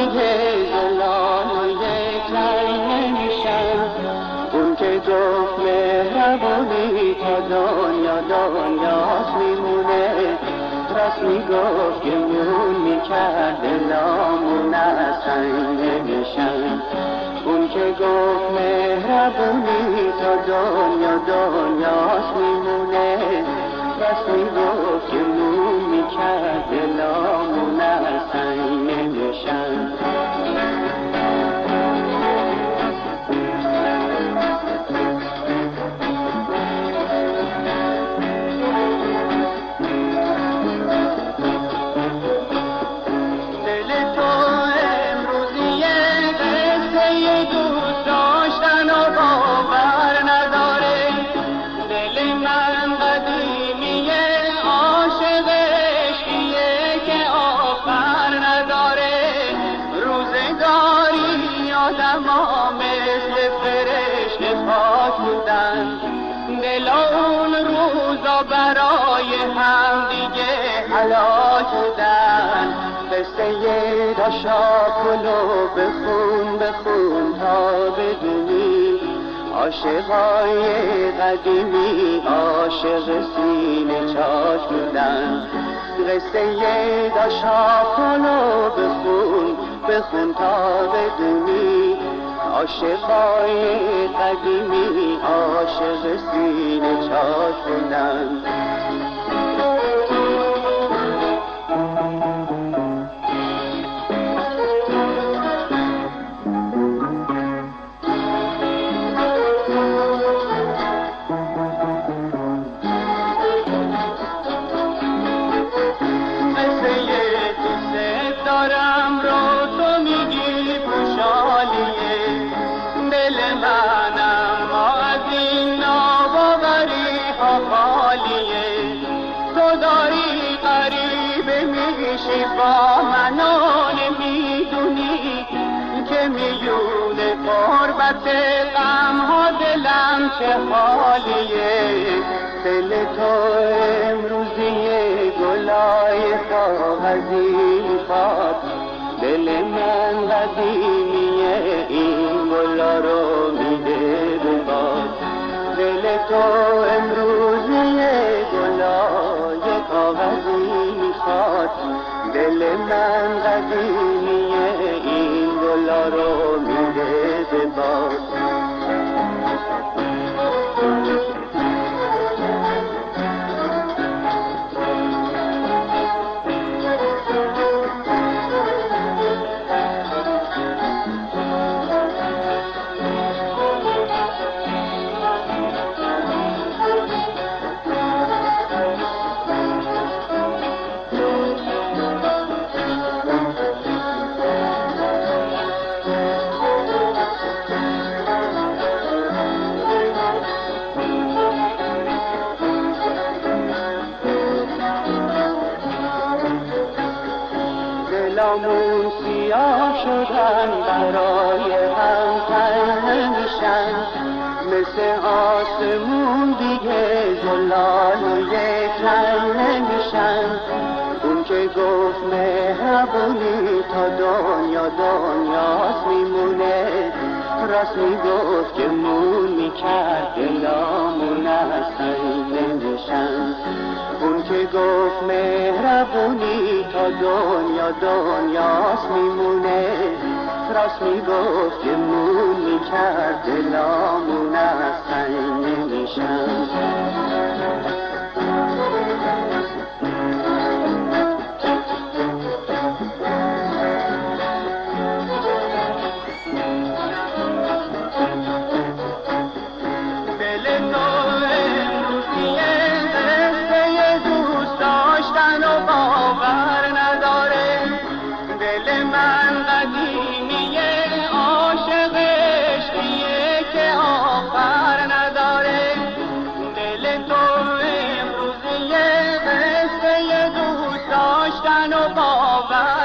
دیگه زلال و یک رنگ نمیشن. اون که گفت مهربونی تا دنیا دنیاست میمونه، راست میگفت که مون میکرد دلامون از سنگ نمیشن. اون که گفت مهربونی تا دنیا دنیاست میمونه، راست میگفت که مون میکرد دلامون از سنگ نمیشن. دلون روزا برای هم دیگه حلاج بودن. قصه داشاکلو بخون بخون تا بدونی، عاشقای قدیمی عاشق سینه چاک بودن. قصه داشاکلو بخون بخون تا بدونی، عاشقای قدیمی عاشق سینه چاک بودن. با منو نمیدونی که میونه قربت غم ها دلم چه حالیه. دل تو امروزی گلای کاغذی میخواد، دل من قدیمیه این گلا رو میده به باد. دل تو امروزی گلای کاغذی میخواد، دل من قدیمیه این گلا رو میده به باد. دلامون سیاه شدن برای هم تن نمیشن، مثل آسمون دیگه زلال و یک رنگ نمیشن. اون که گفت مهربونی تا دنیا دنیاست میمونه، راست میگفت که مون میکرد دلامون از سنگ نمیشن. اون که گفت مهربونی تا دنیا دنیاست میمونه، راست میگفت که مون میکرد دلامون از سنگ نمیشن. و باور